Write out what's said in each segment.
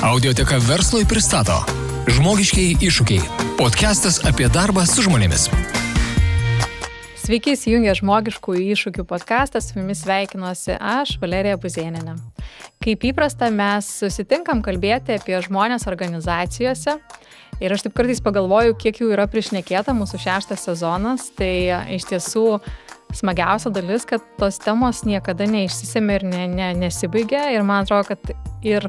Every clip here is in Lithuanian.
Audioteka Verslui pristato Žmogiškieji iššūkiai. Podcastas apie darbą su žmonėmis. Sveiki, įsijungę Žmogiškųjų iššūkių podcastą, su jumis sveikinuosi aš, Valerija Buzėnienė. Kaip įprasta, mes susitinkam kalbėti apie žmonės organizacijose. Ir aš taip kartais pagalvoju, kiek jų yra prišnekėta mūsų 6 sezonas. Tai iš tiesų smagiausia dalis, kad tos temos niekada neišsisėmė ir nesibaigia. Ir man atrodo, kad ir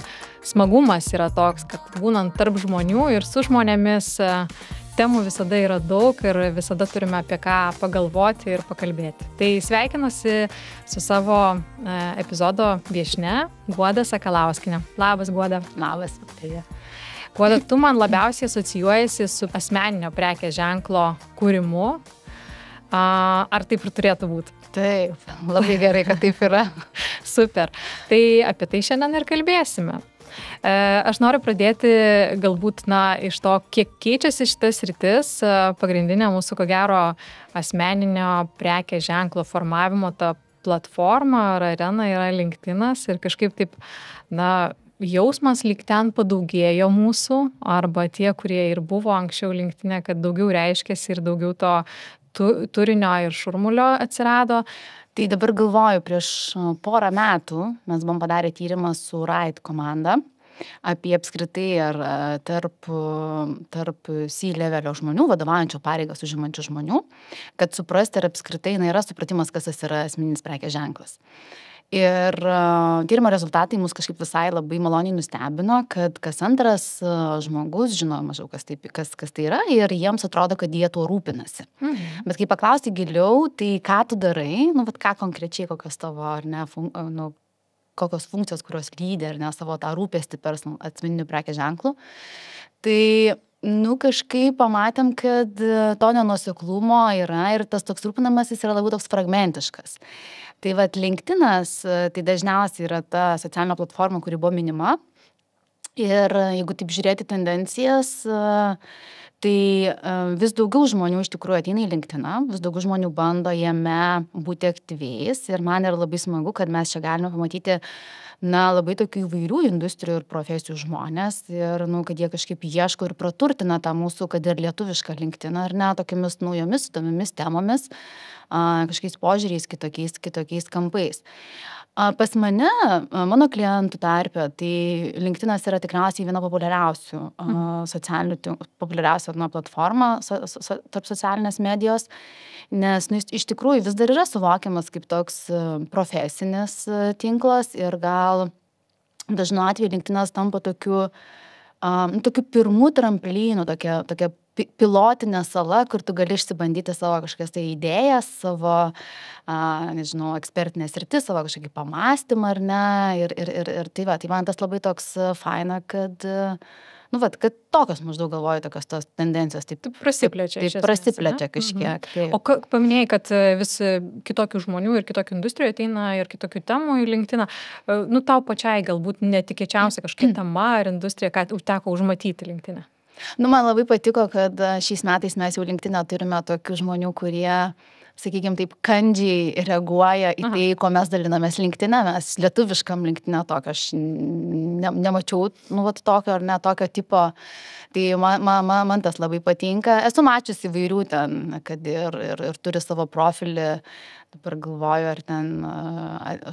smagumas yra toks, kad būnant tarp žmonių ir su žmonėmis temų visada yra daug ir visada turime apie ką pagalvoti ir pakalbėti. Tai sveikinuosi su savo epizodo viešnia Guoda Sakalauskienė. Labas, Guoda. Labas. Guoda, tu man labiausiai asocijuojasi su asmeninio prekės ženklo kūrimu. Ar taip ir turėtų būti? Taip, labai gerai, kad taip yra. Super. Tai apie tai šiandien ir kalbėsime. Aš noriu pradėti galbūt iš to, kiek keičiasi šitas rytis. Pagrindinė mūsų, ko gero, asmeninio prekės ženklo formavimo ta platforma ar arena yra LinkedInas ir kažkaip taip, jausmas lyg ten padaugėjo mūsų, arba tie, kurie ir buvo anksčiau LinkedIne, kad daugiau reiškėsi ir daugiau to turinio ir šurmulio atsirado. Tai dabar galvoju, prieš porą metų mes buvom padarę tyrimą su Right komanda apie apskritai ar tarp C-levelio žmonių, vadovaujančio pareigas užimančių žmonių, kad suprasti, ar apskritai yra supratimas, kas tas yra asmeninis prekės ženklas. Ir tyrimo rezultatai mus kažkaip visai labai maloniai nustebino, kad kas antras žmogus žino mažiau, kas tai yra, ir jiems atrodo, kad jie tuo rūpinasi. Bet kai paklausti giliau, tai ką tu darai, ką konkrečiai, kokios tavo, ar ne, kokios funkcijos, kurios lydi, ar ne, savo tą rūpestį per asmeninių prekės ženklų, tai kažkaip pamatėm, kad to nenuoseklumo yra ir tas toks rūpinamasis yra labai toks fragmentiškas. Tai LinkedInas, tai dažniausiai yra ta socialinė platforma, kuri buvo minima. Ir jeigu taip žiūrėti tendencijas, tai vis daugiau žmonių iš tikrųjų ateina į LinkedIną, vis daugiau žmonių bando jame būti aktyviais. Ir man yra labai smagu, kad mes čia galime pamatyti labai tokių įvairių industrijų ir profesijų žmonės. Ir kad jie kažkaip ieško ir praturtina tą mūsų, kad ir lietuvišką LinkedIną, ar ne, tokiamis naujomis, įdomiomis temomis, kažkokiais požiūriais, kitokiais kampais. Pas mane, mano klientų tarpe, tai LinkedInas yra tikriausiai viena populiariausių platforma tarp socialinės medijos, nes iš tikrųjų vis dar yra suvokiamas kaip toks profesinis tinklas ir gal dažnu atveju LinkedInas tampa tokiu pirmų tramplinų, tokia pilotinė sala, kur tu gali išsibandyti savo kažkokias tai idėjas, savo, ekspertinės sritis, savo kažkokį pamastymą, ar ne, ir tai man tas labai toks faina, kad kad tokios maždaug galvoju, tokios tos tendencijos taip prasiplečia kažkiek. O paminėjai, kad vis kitokių žmonių ir kitokių industrijų ateina ir kitokių temų į LinkedIną. Tau pačiai galbūt netikėčiausia kažkokia tema ar industrija, ką teko užmatyti LinkedIne? Man labai patiko, kad šiais metais mes jau LinkedIne turime tokių žmonių, kurie, sakykime, taip kandžiai reaguoja į tai, ko mes dalinamės LinkedIne. Mes lietuviškam LinkedIne tokio, aš nemačiau, tokio ar ne tokio tipo. Tai man tas labai patinka. Esu mačiusi įvairių ten, kad ir turi savo profilį. Dabar galvoju, ar ten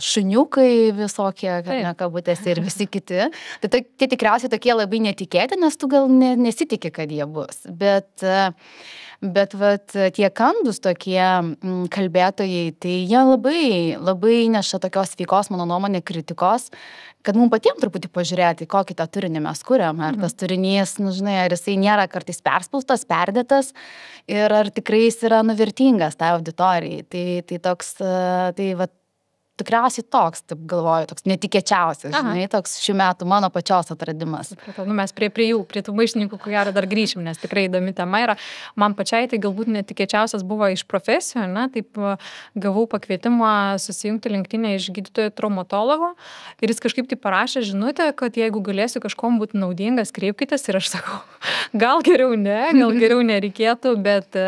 šuniukai visokie, kabutėse ir visi kiti. Tai tie tikriausiai tokie labai netikėti, nes tu gal nesitiki, kad jie bus. Bet tie kandūs tokie kalbėtojai, tai jie labai neša tokios sveikos, mano nuomonė, kritikos, kad mums patiems truputį pažiūrėti, kokį tą turinį mes kuriam, ar tas turinys, ar jisai nėra kartais perspaustas, perdėtas ir ar tikrai jis yra vertingas tai auditorijai. Tai toks, tikriausiai toks, taip galvoju, toks netikėčiausias, toks šių metų mano pačios atradimas. Mes prie tų maištininkų, ko gero, dar grįšim, nes tikrai įdomi tema yra. Man pačiai tai galbūt netikėčiausias buvo iš profesijų, taip gavau pakvietimą susijungti LinkedIne iš gydytojo traumatologo ir jis kažkaip tai parašė žinutę, kad jeigu galėsiu kažkom būti naudingas, kreipkitės ir aš sakau, gal geriau nereikėtų, bet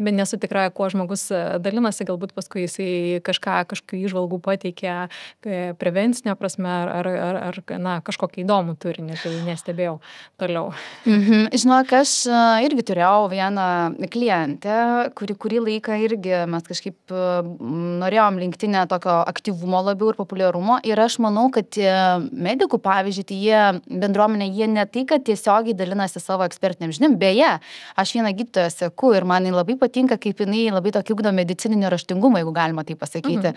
nesu tikra, kuo žmogus dalinasi, galbūt paskui jisai kažkokių įžvalgų pateikia prevencinę prasme ar kažkokį įdomų turinį, tai nestebėjau toliau. Žinok, aš irgi turėjau vieną klientę, kurį laiką irgi mes kažkaip norėjom LinkedIn'e tokio aktyvumo labiau ir populiarumo ir aš manau, kad medikų, pavyzdžiui, tai jie bendruomenė, jie ne tai, kad tiesiogiai dalinasi savo ekspertiniam žiniom, beje, aš vieną gydytoją seku ir man labai patinka, kaip jinai labai tokį ugdo medicininį raštingumą, jeigu galima tai pasakyti.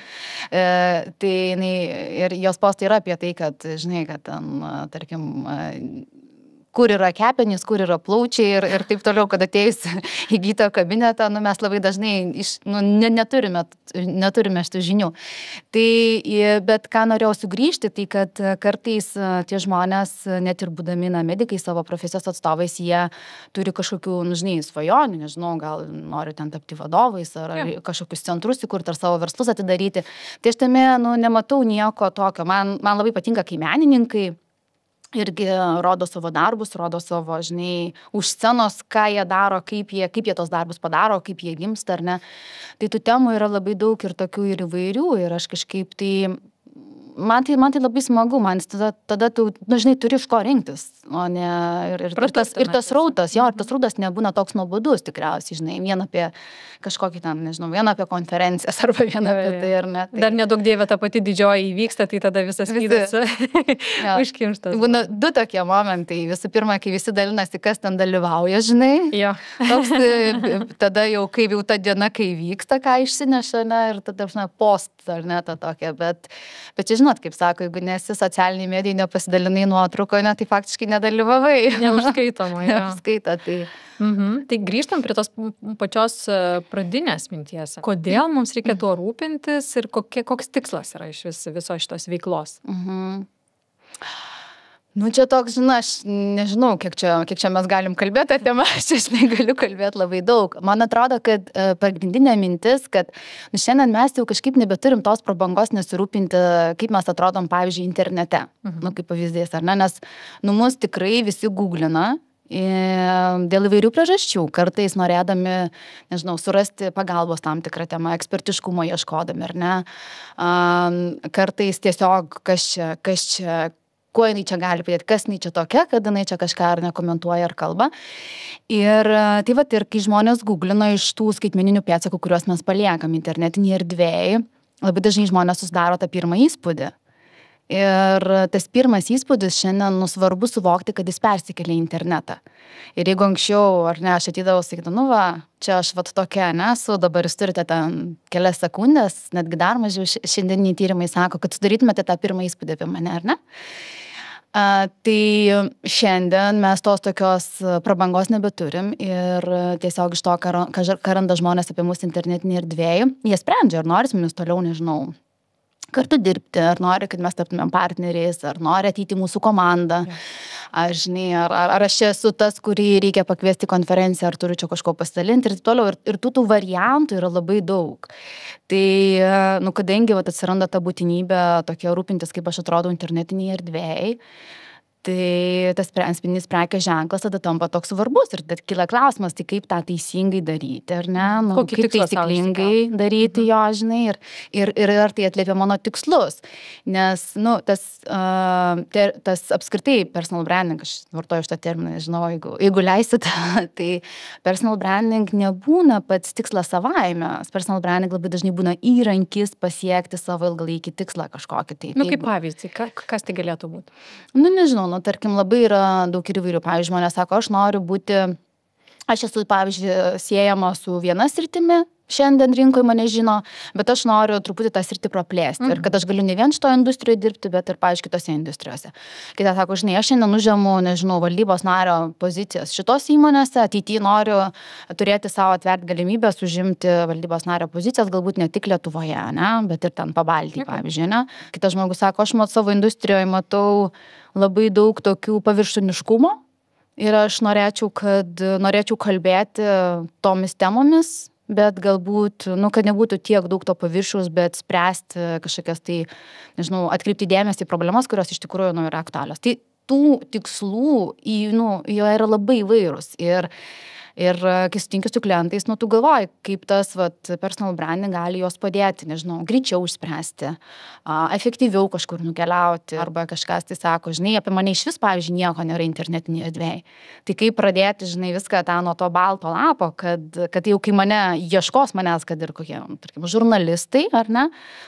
Tai jinai, ir jos postai yra apie tai, kad, žinai, kad ten, tarkim, kur yra kepenys, kur yra plaučiai ir taip toliau, kad atėjus į gydytojo kabinetą, mes labai dažnai neturime šitų žinių. Tai, bet ką norėjau sugrįžti, tai kad kartais tie žmonės, net ir būdami medikai savo profesijos atstovais, jie turi kažkokių, žinai, svajonių, nežinau, gal nori ten tapti vadovais ar kažkokius centrus įkurti ar savo verslus atidaryti. Tai aš tame, nematau nieko tokio. Man labai patinka, kai menininkai irgi rodo savo darbus, rodo savo, žinai, už scenos, ką jie daro, kaip jie tos darbus padaro, kaip jie gimsta, ar ne. Tai tų temų yra labai daug ir tokių ir įvairių ir aš kažkaip tai, man tai labai smagu, man tada tu, žinai, turi iš ko rinktis, o ne, ir tas rautas, ir tas rautas nebūna toks nuobodus tikriausiai, žinai, vien apie kažkokį ten, nežinau, vien apie konferencijas arba vien apie tai ar ne. Tai... Dar nedaug dievė ta pati didžioji įvyksta, tai tada visas vydas užkimštas. Būna du tokie momentai. Visų pirma, kai visi dalinasi, kas ten dalyvauja, žinai. Jo. Toks, tada jau, kai jau ta diena, kai vyksta, ką išsineša, ne, ir tada, post, ar ne, ta tokia. Bet čia, žinot, kaip sako, jeigu nesi socialiniai medijai, nepasidalinai nuotrauko, ne, tai faktiškai nedalyvavai. Neužskaitoma. Neužskaita, tai... Tai grįžtam prie tos pačios pradinės minties. Kodėl mums reikia tuo rūpintis ir koks tikslas yra iš viso šitos veiklos? Čia toks, žinai, aš nežinau, kiek čia mes galim kalbėti apie temą, aš negaliu kalbėti labai daug. Man atrodo, kad pagrindinė mintis, kad šiandien mes jau kažkaip nebeturim tos prabangos nesirūpinti, kaip mes atrodom, pavyzdžiui, internete. Kaip pavyzdys, ar ne? Nes mus tikrai visi googlina. Dėl įvairių priežasčių, kartais norėdami, nežinau, surasti pagalbos tam tikrą temą, ekspertiškumo ieškodami, ar ne, kartais tiesiog kas čia, kuo jinai čia gali padėti, kas jinai čia tokia, kad jinai čia kažką ar nekomentuoja ar kalba. Ir tai vat, ir kai žmonės googlina iš tų skaitmeninių pėdsakų, kuriuos mes paliekam internetinėje erdvėje, labai dažnai žmonės susidaro tą pirmą įspūdį. Ir tas pirmas įspūdis šiandien svarbu suvokti, kad jis persikelia į internetą. Ir jeigu anksčiau, ar ne, aš atydavau, sakydavau, čia aš tokia nesu, dabar jūs turite ten kelias sekundės, netgi dar mažiau šiandieniniai tyrimai sako, kad sudarytumėte tą pirmą įspūdį apie mane, ar ne? Tai šiandien mes tos tokios prabangos nebeturim ir tiesiog iš to, ką randa žmonės apie mus internetinėje erdvėje, jie sprendžia, ar nori su mumis toliau, nežinau, kartu dirbti, ar nori, kad mes taptumėm partneriais, ar nori ateiti į mūsų komandą, ar, žinai, ar aš esu tas, kurį reikia pakviesti konferenciją, ar turiu čia kažko pasidalinti ir taip toliau. Ir tų variantų yra labai daug. Tai, kadangi atsiranda ta būtinybė tokia rūpintis, kaip aš atrodau internetinėje erdvėje, tai tas asmeninis prekės ženklas tada tampa toks svarbus ir tad kyla klausimas, tai kaip tą teisingai daryti, ar ne? Kaip taisyklingai daryti jo, žinai, ir ar tai atliepia mano tikslus. Nes, tas apskritai personal branding, aš vartoju šitą terminą, nežinau, jeigu leisit, tai personal branding nebūna pats tikslas savaime. Personal branding labai dažnai būna įrankis pasiekti savo ilgalaikį tikslą kažkokį. Tai, kaip pavyzdį, kas tai galėtų būti? Nežinau, tarkim, labai yra daug ir įvairių. Pavyzdžiui, žmonės sako, aš esu, pavyzdžiui, siejama su viena sritimi, šiandien rinkoje mane žino, bet aš noriu truputį tą sritį praplėsti. Ir kad aš galiu ne vien šitoje industrijoje dirbti, bet ir, pavyzdžiui, kitose industrijose. Kita sako, žinai, aš šiandien užimu, nežinau, valdybos nario pozicijas šitos įmonėse, ateityje noriu turėti savo atverti galimybės užimti valdybos nario pozicijas, galbūt ne tik Lietuvoje, ne, bet ir ten Pabaltijy, pavyzdžiui, ne. Kitas žmogus sako, aš savo industrijoje matau labai daug tokių paviršutiniškumo ir aš norėčiau kalbėti tomis temomis, bet galbūt, kad nebūtų tiek daug to paviršiaus, bet spręsti kažkokias tai, nežinau, atkreipti dėmesį į problemas, kurios iš tikrųjų yra aktualios. Tai tų tikslų, jie yra labai įvairūs ir Ir kai sutinki su klientais, nu, tu galvoji, kaip tas personal branding gali juos padėti, nežinau, greičiau išspręsti, efektyviau kažkur nukeliauti, arba kažkas tai sako, žinai, apie mane iš vis, pavyzdžiui, nieko nėra internetinėje erdvėje. Tai kaip pradėti, žinai, viską tą nuo to balto lapo, kad jau kai mane ieškos manęs, kad ir kokie, tarkim, žurnalistai, ar ne,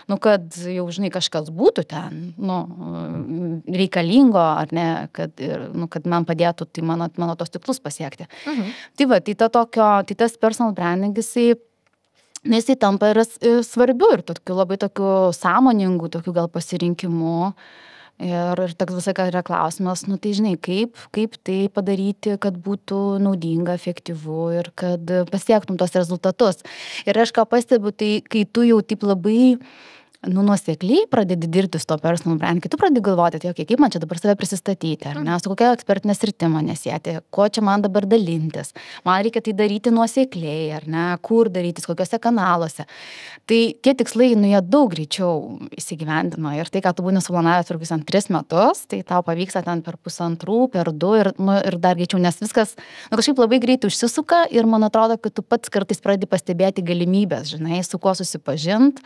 nu, kad jau, žinai, kažkas būtų ten, nu, reikalingo, ar ne, kad man padėtų tai mano tos tikslus pasiekti. Tai va, tai tas personal branding, jisai tampa ir svarbiu ir labai tokiu sąmoningu, tokiu gal pasirinkimu. Ir toks visai yra klausimas, nu tai žinai, kaip tai padaryti, kad būtų naudinga, efektyvu ir kad pasiektum tos rezultatus. Ir aš ką pastebiu, tai kai tu jau taip labai nuosekliai pradedi dirbti su to personal brand, kai tu pradedi galvoti, tai kaip man čia dabar save prisistatyti, ar ne, su kokia ekspertinė sritim mane sieti, ko čia man dabar dalintis, man reikia tai daryti nuosekliai, ar ne, kur darytis, kokiuose kanaluose. Tai tie tikslai, nu, jie daug greičiau įsigyvendino ir tai, ką tu būni suplanavęs per 3 metus, tai tau pavyksta ten per 1,5, per 2 ir dar greičiau, nes viskas, nu, kažkaip labai greitai užsisuka ir man atrodo, kad tu pats kartais pradedi pastebėti galimybės, žinai, su kuo susipažint,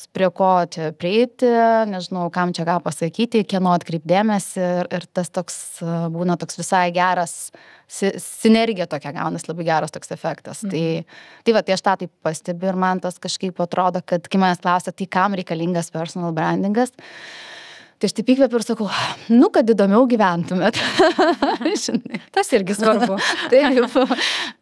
prie ko čia prieiti, nežinau, kam čia ką pasakyti, kieno atkreipdėmėsi ir tas toks būna toks visai geras, sinergija tokia gaunas, labai geras toks efektas. Tai va, tai aš tą taip pastebiu ir man tas kažkaip atrodo, kad kai manęs klausia, tai kam reikalingas personal brandingas, tai aš taip įkvepiu ir sakau, nu, kad įdomiau gyventumėt. Tas irgi svarbu. Taip.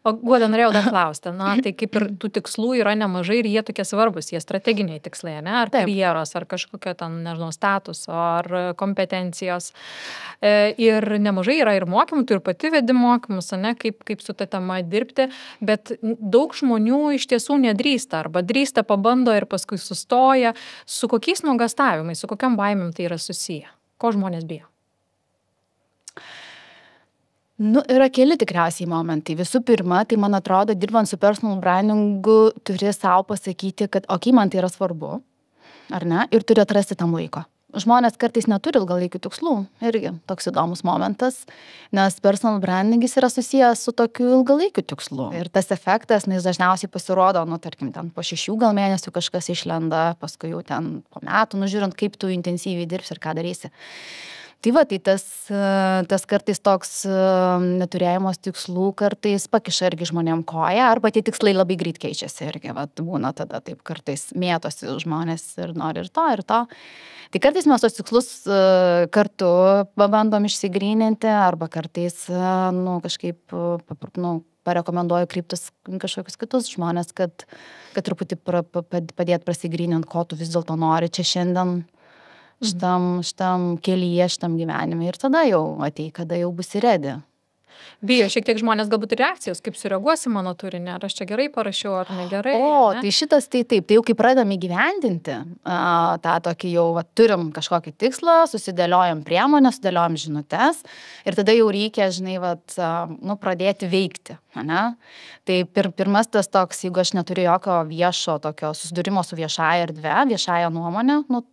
O Guoda, norėjau dar klausti, na, tai kaip ir tų tikslų yra nemažai ir jie tokie svarbus, jie strateginiai tikslai, ne? Ar karjeros, ar kažkokio ten, nežinau, statuso, ar kompetencijos. Ir nemažai yra ir mokymų, tu ir pati vedi mokymus, ne, kaip su ta tema dirbti, bet daug žmonių iš tiesų nedrįsta, arba drįsta, pabando ir paskui sustoja. Su kokiais nuogąstavimais, su kokiam baimėm tai yra susiję? Ko žmonės bijo? Nu, yra keli tikriausiai momentai. Visų pirma, tai man atrodo, dirbant su personal brandingu, turi savo pasakyti, kad man tai yra svarbu, ar ne, ir turi atrasti tam laiko. Žmonės kartais neturi ilgalaikių tikslų, irgi toks įdomus momentas, nes personal brandingis yra susijęs su tokiu ilgalaikiu tikslu. Ir tas efektas, jis dažniausiai pasirodo, nu, tarkim, ten po 6 gal mėnesių kažkas išlenda, paskui jau ten po metų, nužiūrint, kaip tu intensyviai dirbsi ir ką darysi. Tai va, tai tas kartais toks neturėjimas tikslų kartais pakiša irgi žmonėm koją, arba tie tikslai labai greit keičiasi irgi, va, būna tada taip kartais mėtosi žmonės ir nori ir to, ir to. Tai kartais mes tos tikslus kartu pabandom išsigryninti, arba kartais, nu, kažkaip, nu, parekomenduoju kryptis kažkokius kitus žmonės, kad truputį padėt prasigryninti, ko tu vis dėlto nori čia šiandien šitam kelyje, šitam gyvenime. Ir tada jau atei, kada jau bus ready. Bijo šiek tiek žmonės galbūt reakcijos, kaip sureaguosi mano turinį, ar aš čia gerai parašiau, ar negerai. Ne? Tai šitas tai taip, tai jau kai pradedam įgyvendinti, tą tokį jau turim kažkokį tikslą, susidėliojam priemonę, sudėliojam žinutes ir tada jau reikia, žinai, nu, pradėti veikti. Ne? Tai pirmas tas toks, jeigu aš neturiu jokio viešo tokio susidūrimo su viešąja erdve, viešąja nuomonė, nu,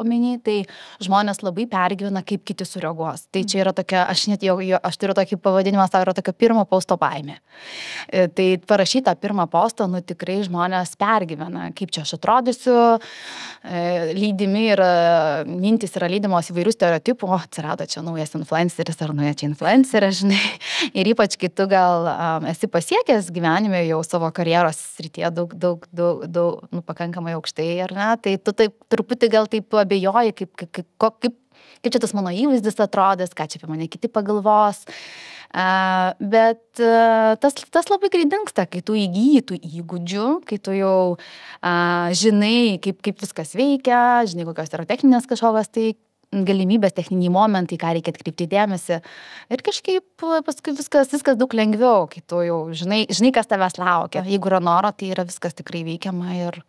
omeny, tai žmonės labai pergyvena, kaip kiti sureaguos. Tai čia yra tokia, aš turiu tokį pavadinimą, tai yra tokia pirmo posto baimė. Tai parašytą pirmą postą, nu, tikrai žmonės pergyvena, kaip čia aš atrodysiu, lydimi yra, mintis yra lydimos įvairių stereotipų, atsirado čia naujas influenceris ar nauja čia influencerė, žinai. Ir ypač, kai tu gal esi pasiekęs gyvenime jau savo karjeros srityje daug, nu, pakankamai aukštai, ar ne, tai tu taip truputį gal taip abejoji, kaip čia tas mano įvaizdis atrodys, ką čia apie mane kiti pagalvos. Bet tas labai greit dingsta, kai tu įgyji tų įgūdžių, kai tu jau žinai, kaip viskas veikia, žinai, kokios yra techninės kažkokios tai galimybės, techniniai momentai, ką reikia atkreipti dėmesį. Ir kažkaip paskui viskas daug lengviau, kai tu jau žinai, kas tavęs laukia. Jeigu yra noro, tai yra viskas tikrai veikiama ir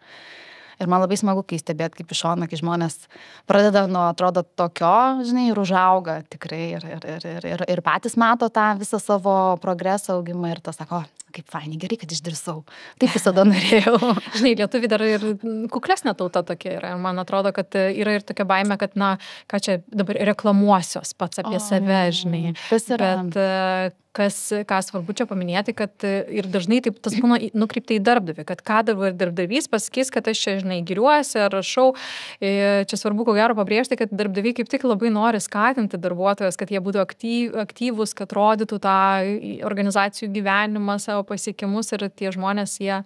man labai smagu, kai stebėt kaip iš šono, kai žmonės pradeda nuo, atrodo, tokio, žinai, ir užauga tikrai ir patys mato tą visą savo progresą, augimą ir tas sako, kaip fainai, gerai, kad išdrįsau. Taip visada norėjau. Žinai, lietuviai dar ir kuklesnė tauta tokia yra. Man atrodo, kad yra ir tokia baime, kad, na, ką čia dabar reklamuosios pats apie save, žinai. Tas yra. Bet ką svarbu čia paminėti, kad ir dažnai taip tas būna nukreipta į darbdavį, kad ką dabar darbdavys pasakys, kad aš čia, žinai, giriuosi ar rašau. Čia svarbu, ko gero, pabrėžti, kad darbdaviai kaip tik labai nori skatinti darbuotojas, kad jie būtų aktyvūs, kad rodytų tą organizacijų gyvenimą, savo pasiekimus ir tie žmonės, jie,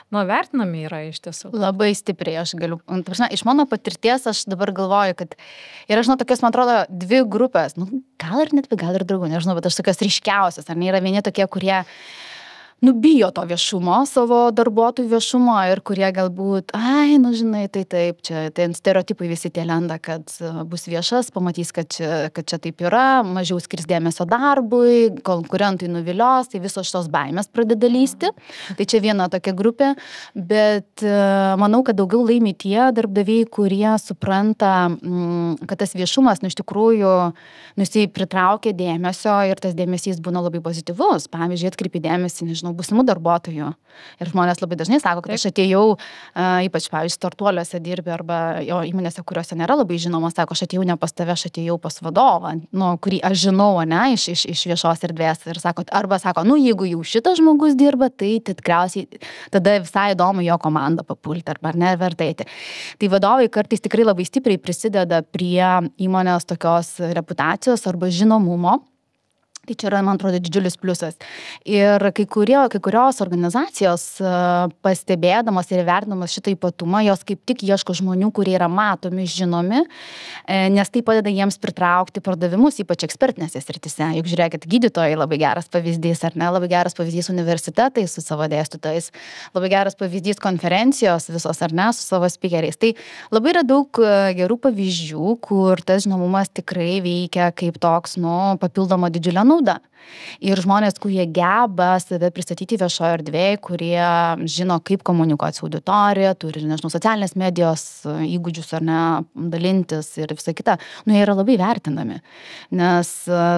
vertinami yra iš tiesų. Labai stipriai aš galiu. Iš mano patirties aš dabar galvoju, kad yra, žinau, tokios, man atrodo, dvi grupės, gal ir net, gal ir daugiau, nežinau, bet aš tokios ryškiausios. Ar nėra vieni tokie, kurie bijo to viešumo, savo darbuotojų viešumo ir kurie galbūt, žinai, tai taip, čia stereotipai visi tie lenda, kad bus viešas, pamatys, kad čia taip yra, mažiau skirs dėmesio darbui, konkurentai nuvilios, tai visos šitos baimės pradeda lįsti. Tai čia viena tokia grupė, bet manau, kad daugiau laimi tie darbdaviai, kurie supranta, kad tas viešumas, iš tikrųjų, jisai pritraukia dėmesio ir tas dėmesys būna labai pozityvus. Pavyzdžiui, atkreipi dėmesį, nežinau, būsimų darbuotojų. Ir žmonės labai dažnai sako, kad aš atėjau, ypač, pavyzdžiui, startuoliuose dirbi arba jo įmonėse, kuriuose nėra labai žinomos, sako, aš atėjau ne pas tave, aš atėjau pas vadovą, kurį aš žinau, iš viešos erdvės. Ir sako, jeigu jau šitas žmogus dirba, tai tikriausiai tada visai įdomu jo komandą papulti, arba ne, vertaiti. Tai vadovai kartais tikrai labai stipriai prisideda prie įmonės tokios reputacijos arba žinomumo. Tai čia yra, man atrodo, didžiulis pliusas. Ir kai kurios organizacijos pastebėdamos ir vertinamos šitą ypatumą, jos kaip tik ieško žmonių, kurie yra matomi, žinomi, nes tai padeda jiems pritraukti pardavimus, ypač ekspertinėse srityse. Juk žiūrėkit, gydytojai labai geras pavyzdys, ar ne? Labai geras pavyzdys universitetai su savo dėstytojais, labai geras pavyzdys konferencijos visos, ar ne, su savo speakeriais. Tai labai yra daug gerų pavyzdžių, kur tas žinomumas tikrai veikia kaip toks, papildoma didžiulė nauda. Ir žmonės, kurie geba save pristatyti viešoje erdvėje, kurie žino, kaip komunikuoti su auditorija, turi, nežinau, socialinės medijos įgūdžius ar ne, dalintis ir visą kitą, jie yra labai vertinami. Nes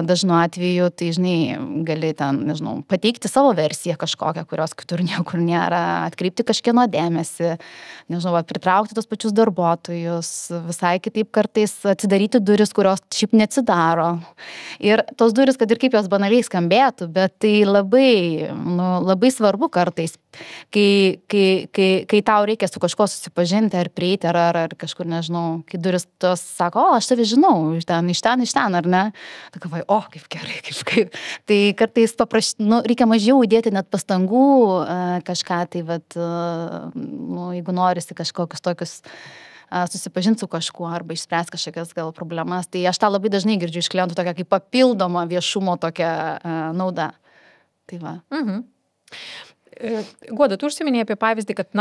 dažnu atveju, tai, žinai, gali ten, nežinau, pateikti savo versiją kažkokią, kurios kitur niekur nėra, atkreipti kažkieno dėmesį, nežinau, pritraukti tos pačius darbuotojus, visai kitaip kartais atsidaryti duris, kurios šiaip neatsidaro. Ir tos duris, kad ir kaip jos banaliai skambėtų, bet tai labai svarbu kartais, kai tau reikia su kažko susipažinti ar prieiti, ar kažkur, nežinau, kai duris tos sako, aš tave žinau, iš ten, ar ne? Tai galvoju, kaip gerai, kaip. Tai kartais reikia mažiau įdėti net pastangų kažką, tai jeigu norisi kažkokius tokius susipažinti su kažkuo arba išspręsti kažkokias gal problemas. Tai aš tą labai dažnai girdžiu iš klientų tokia kaip papildoma viešumo tokia nauda. Tai va. Guoda, tu užsiminėjai apie pavyzdį, kad,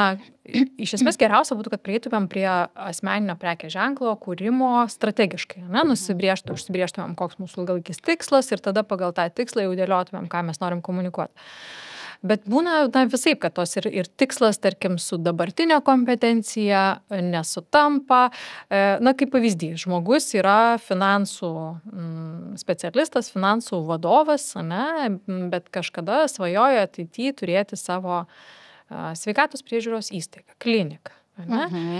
iš esmės geriausia būtų, kad prieitumėm prie asmeninio prekės ženklo kūrimo strategiškai, užsibrėžtumėm, koks mūsų ilgalaikis tikslas ir tada pagal tą tikslą jau dėliotumėm, ką mes norim komunikuoti. Bet būna visaip, kad tos ir tikslas, tarkim, su dabartinė kompetencija nesutampa. Kaip pavyzdys, žmogus yra finansų specialistas, finansų vadovas, bet kažkada svajoja ateityje turėti savo sveikatos priežiūros įstaigą, kliniką.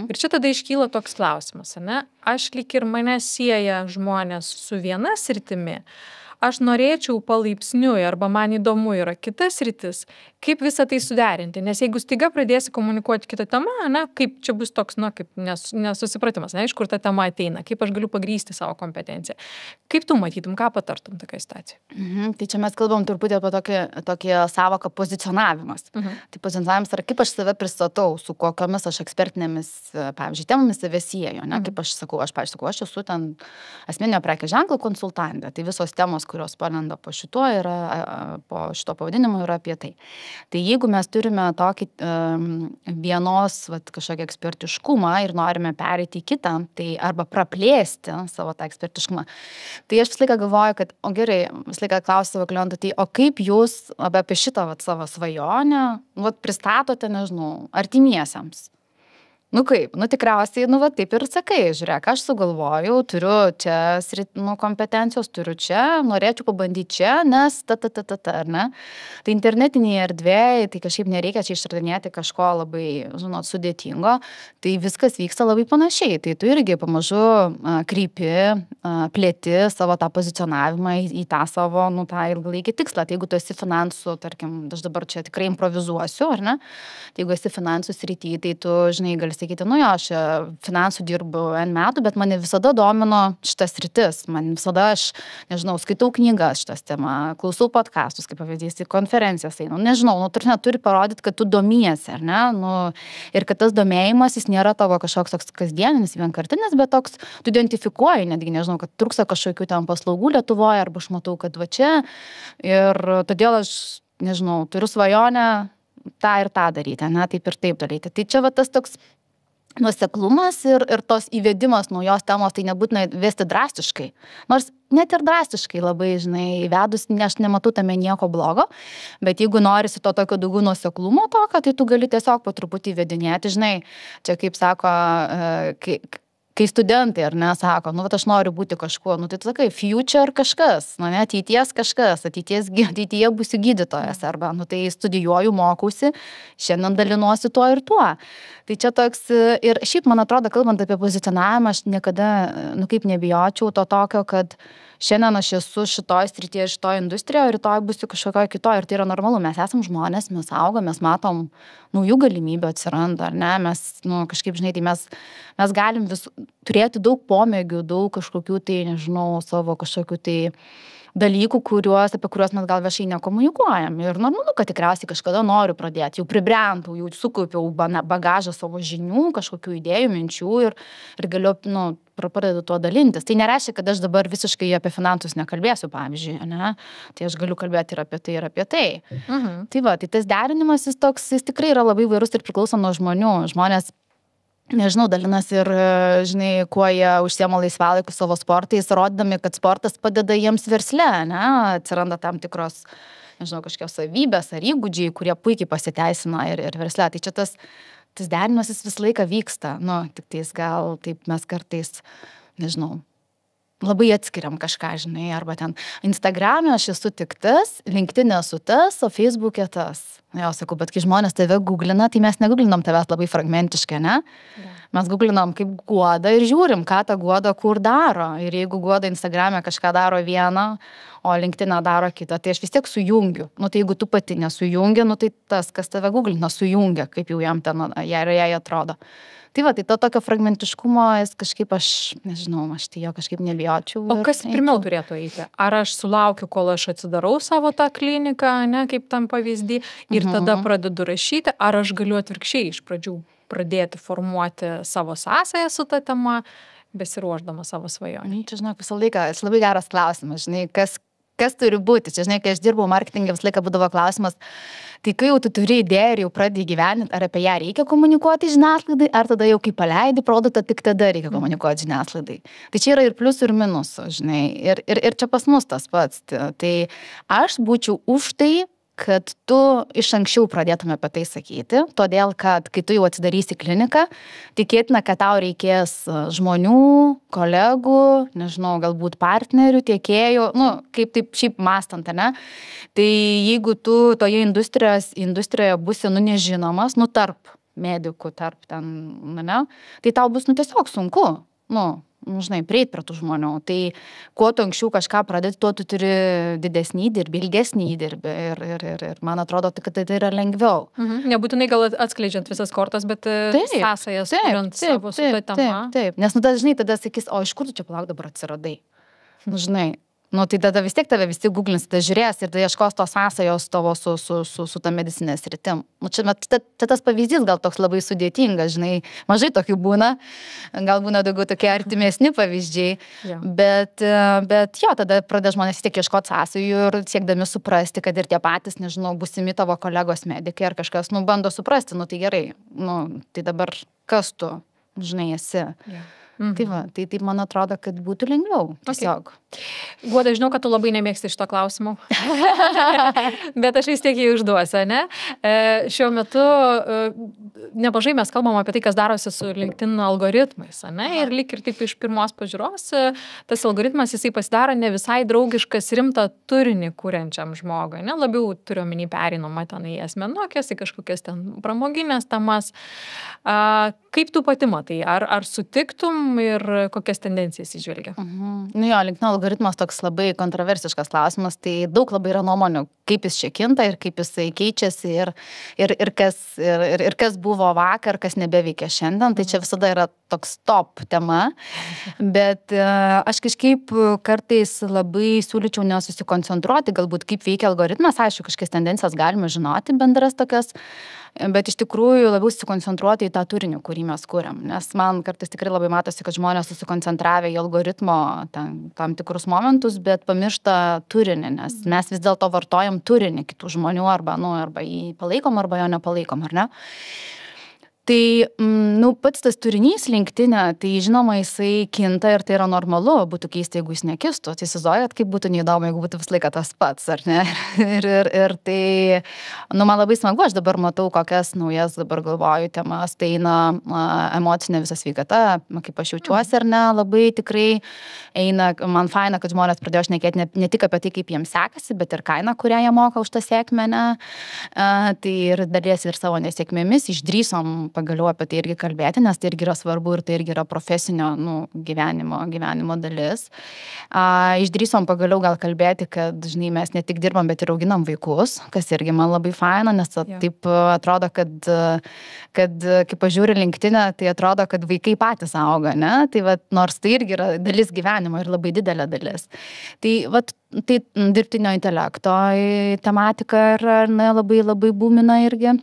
Ir čia tada iškyla toks klausimas, aš lyg ir mane sieja žmonės su viena sritimi, aš norėčiau palaipsniui arba man įdomu yra kita sritis, kaip visą tai suderinti, nes jeigu staiga pradėsi komunikuoti kitą temą, kaip čia bus toks, kaip nesusipratimas, iš kur ta tema ateina, kaip aš galiu pagrįsti savo kompetenciją. Kaip tu matytum, ką patartum tokia situacija? Tai čia mes kalbam truputį apie tokį savoką pozicionavimas. Tai pozicionavimas yra, kaip aš save pristatau, su kokiomis aš ekspertinėmis, pavyzdžiui, temomis save sieju, kaip aš sakau, aš esu ten asmeninio prekės ženklo konsultantė, tai visos temos, kurios palenda po šito pavadinimu yra apie tai. Tai jeigu mes turime tokį vienos kažkokį ekspertiškumą ir norime pereiti į kitą, tai arba praplėsti savo tą ekspertiškumą, tai aš visą laiką galvoju, kad, gerai, visą laiką klausiu savo klientų, tai o kaip jūs apie šitą savo svajonę pristatote, nežinau, artimiesiems? Nu kaip, nu tikriausiai, nu va taip ir sakai, žiūrėk, aš sugalvojau, turiu čia kompetencijos, turiu čia, norėčiau pabandyti čia, nes ar ne? Tai internetinėje erdvėje, tai kažkaip nereikia čia išradinėti kažko labai, žinot, sudėtingo, tai viskas vyksta labai panašiai, tai tu irgi pamažu krypi, plėti savo tą pozicionavimą į tą savo, nu tą ilgalaikį tikslą, tai jeigu tu esi finansų, tarkim, aš dabar čia tikrai improvizuosiu, ar ne? Tai jeigu esi finansų srity, tai tu, žinai, gali sakyti, nu jo, aš finansų dirbu N metų, bet mane visada domino šitas sritis. Man visada aš, nežinau, skaitau knygas šitas tema, klausau podcastus, kaip pavyzdys, į konferencijas einu. Nežinau, nu, turi parodyti, kad tu domiesi, ar ne? Nu, ir kad tas domėjimas, jis nėra tavo kažkoks toks kasdieninis, vienkartinis, bet toks, tu identifikuoji, netgi, nežinau, kad trūksta kažkokių ten paslaugų Lietuvoje, arba aš matau, kad va čia. Ir todėl aš, nežinau, turiu svajonę tą ir tą daryti, ne, taip ir taip daryti. Tai čia va tas toks nuoseklumas ir tos įvedimas naujos temos, tai nebūtina vesti drastiškai. Nors net ir drastiškai labai, žinai, įvedus, aš nematau tame nieko blogo, bet jeigu norisi to tokio daugiau nuoseklumo tokio, tai tu gali tiesiog po truputį įvedinėti, žinai, čia kaip sako, kai studentai, ar ne, sako, nu, aš noriu būti kažkuo, nu, tai tu sakai, future kažkas, nu, ne, ateities kažkas, ateityje būsiu gydytojas, arba, nu, tai studijuoju, mokausi, šiandien dalinuosi tuo ir tuo. Tai čia toks, ir šiaip, man atrodo, kalbant apie pozicionavimą, aš niekada, nu, kaip nebijočiau to tokio, kad šiandien aš esu šitoj srityje, šitoj industrijoje, rytoj būsiu kažkokio kitoje, ir tai yra normalu, mes esam žmonės, mes augam, mes matom naujų galimybių atsiranda, ar ne, mes, nu, kažkaip, žinai, tai mes galim turėti daug pomėgių, daug kažkokių tai, nežinau, savo kažkokių tai dalykų, apie kuriuos mes gal viešai nekomunikuojam. Ir normalu, kad tikriausiai kažkada noriu pradėti, jau pribrendau, jau sukaupiau bagažą savo žinių, kažkokių idėjų, minčių ir galiu, nu, pradedu tuo dalintis. Tai nereiškia, kad aš dabar visiškai apie finansus nekalbėsiu, pavyzdžiui, ne? Tai aš galiu kalbėti ir apie tai, ir apie tai. Tai va, tai tas derinimas, jis tikrai yra labai vairus ir priklauso nuo žmonių. Žmonės, nežinau, dalinasi ir, žinai, kuo jie užsiema laisvalaikiu savo sportais, rodydami, kad sportas padeda jiems versle, ne? Atsiranda tam tikros, nežinau, kažkokios savybės ar įgūdžiai, kurie puikiai pasiteisina ir versle. Tai čia tas derinimas jis visą laiką vyksta. Nu, tik tais gal taip mes kartais, nežinau, labai atskiriam kažką, žinai, arba ten Instagram'e aš esu tik tas, LinkedIn'e esu tas, o Facebook'e tas. Jo, sakau, bet kai žmonės tave googlina, tai mes negooglinam tavęs labai fragmentiškai, ne? Ja. Mes googlinam kaip Guoda ir žiūrim, ką ta Guoda kur daro. Ir jeigu Guoda Instagram'e kažką daro vieną, o LinkedIn'e daro kitą, tai aš vis tiek sujungiu. Nu, tai jeigu tu pati nesujungi, nu, tai tas, kas tave googlina, sujungia, kaip jau jam ten, jai atrodo. Tai va, tai to tokio fragmentiškumo, kažkaip aš, nežinau, aš tai jo kažkaip nebijočiau. O kas pirmiau turėtų eiti? Ar aš sulaukiu, kol aš atsidarau savo tą kliniką, ne, kaip tam pavyzdį, ir tada pradedu rašyti, ar aš galiu atvirkščiai iš pradžių pradėti formuoti savo sąsają su ta tema, besiruošdama savo svajonę? Čia, žinok, visą laiką, jis labai geras klausimas, žinai, kas turi būti. Čia, žinai, kai aš dirbau marketingą, visą laiką būdavo klausimas, tai kai jau tu turi idėją ir jau pradėjai gyveninti, ar apie ją reikia komunikuoti žiniasklaidai, ar tada jau kai paleidi produktą, tik tada reikia komunikuoti žiniasklaidai. Tai čia yra ir pliusų, ir minusų, žinai, ir čia pas mus tas pats. Tai aš būčiau už tai, kad tu iš anksčiau pradėtume apie tai sakyti, todėl, kad kai tu jau atsidarysi kliniką, tikėtina, kad tau reikės žmonių, kolegų, nežinau, galbūt partnerių, tiekėjų, nu, kaip taip šiaip mąstant, ne? Tai jeigu tu toje industrijoje būsi, nu, nežinomas, nu, tarp medikų, tarp ten, ne, tai tau bus, nu, tiesiog sunku, nu, žinai, prieit prie tų žmonių. Tai kuo tu anksčiau kažką pradėti, tuo tu turi didesnį įdirbį, ilgesnį įdirbį ir man atrodo, kad tai yra lengviau. Nebūtinai gal atskleidžiant visas kortas, bet sąsajas turint savo su ta tema. Taip, nes, nu, žinai, tada sakys, o iš kur tu čia palauk dabar atsiradai? Nu, žinai, nu, tai tada vis tiek tave visi googlins, tada žiūrės ir tada ieškos tos sąsajos tavo su ta medicinės sritim. Nu, čia tas pavyzdys gal toks labai sudėtingas, žinai, mažai tokių būna, gal būna daugiau tokie artimesni pavyzdžiai, ja. Bet jo, tada pradeda žmonės vis tiek ieškoti sąsajų ir siekdami suprasti, kad ir tie patys, nežinau, būsimi tavo kolegos medikai ar kažkas, nu, bando suprasti, nu, tai gerai, nu, tai dabar kas tu, žinai, esi. Ja. Tai va, tai taip man atrodo, kad būtų lengviau. Tiesiog. Guoda, žinau, kad tu labai nemėgsti šito klausimų, bet aš vis tiek jį užduosiu, ne? Šiuo metu nemažai mes kalbam apie tai, kas darosi su LinkedIn algoritmais, ne? Ir lyg ir taip iš pirmos pažiūros, tas algoritmas jisai pasidaro ne visai draugiškas rimtą turinį kuriančiam žmogui, ne? Labiau turiu omeny pereinamą ten į asmenukės, į kažkokias ten pramoginės temas. Kaip tu pati matai? Ar sutiktum ir kokias tendencijas įžvelgia? Nu jo, LinkedIn algoritmas toks labai kontroversiškas klausimas, tai daug labai yra nuomonių, kaip jis čia kinta ir kaip jisai keičiasi ir kas buvo vakar, kas nebeveikia šiandien, tai čia visada yra toks top tema, bet aš kažkaip kartais labai siūlyčiau nesusikoncentruoti, galbūt kaip veikia algoritmas, aišku, kažkokias tendencijas galime žinoti, bendras tokias, bet iš tikrųjų labiau susikoncentruoti į tą turinį, kurį mes kuriam, nes man kartais tikrai labai matosi, kad žmonės susikoncentravę į algoritmo tam tikrus momentus, bet pamiršta turinį, nes mes vis dėlto vartojam turinį kitų žmonių arba jį palaikom, arba jo nepalaikom, ar ne? Tai, pats tas turinys LinkedIn'e, tai žinoma, jisai kinta ir tai yra normalu, būtų keista, jeigu jis nekistų. Tai įsivaizduojat, kaip būtų neįdomu, jeigu būtų visą laiką tas pats, ar ne? Ir tai, man labai smagu, aš dabar matau, kokias naujas dabar galvoju temas, tai emocinė visa sveikata, kaip aš jaučiuosi, ar ne, labai tikrai eina, man faina, kad žmonės pradėjo šnekėti ne tik apie tai, kaip jiems sekasi, bet ir kainą, kurią jie moka už tą sėkmę, ne? Tai ir dalies ir savo nesėkmėmis, išdrįsom pagaliau apie tai irgi kalbėti, nes tai irgi yra svarbu ir tai irgi yra profesinio gyvenimo dalis. Išdrįsom pagaliau gal kalbėti, kad, žinai, mes ne tik dirbam, bet ir auginam vaikus, kas irgi man labai faina, nes taip atrodo, kad kai pažiūri LinkedIn'e, tai atrodo, kad vaikai patys auga, ne? Tai nors tai irgi yra dalis gyvenimo ir labai didelė dalis. Tai tai dirbtinio intelekto tematika yra labai būmina irgi.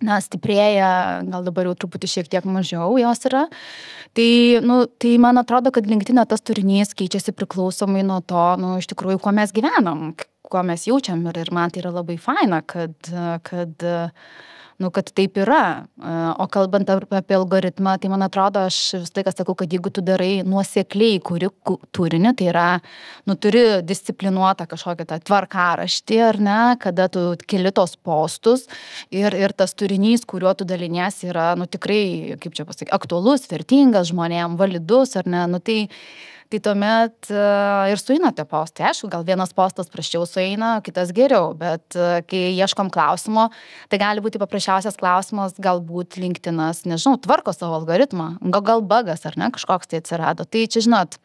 Stiprėja, gal dabar jau truputį šiek tiek mažiau jos yra. Tai man atrodo, kad LinkedIn'e tas turinys keičiasi priklausomai nuo to, iš tikrųjų, kuo mes gyvenam, kuo mes jaučiam. Ir man tai yra labai faina, kad taip yra. O kalbant apie algoritmą, tai man atrodo, aš vis laiką sakau, kad jeigu tu darai nuosekliai kuri turinį, tai yra, turi disciplinuotą kažkokią tą tvarkaraštį, ar ne, kada tu keli tos postus ir tas turinys, kuriuo tu daliniesi, yra, tikrai, kaip čia pasakyti, aktualus, vertingas žmonėm, validus, ar ne, tai tuomet ir sueina tie postai. Aišku, gal vienas postas prasčiau sueina, kitas geriau, bet kai ieškom klausimo, tai gali būti paprasčiausias klausimas, galbūt LinkedIn'as, nežinau, tvarko savo algoritmą, gal bugas ar ne, kažkoks tai atsirado. Tai čia, žinot,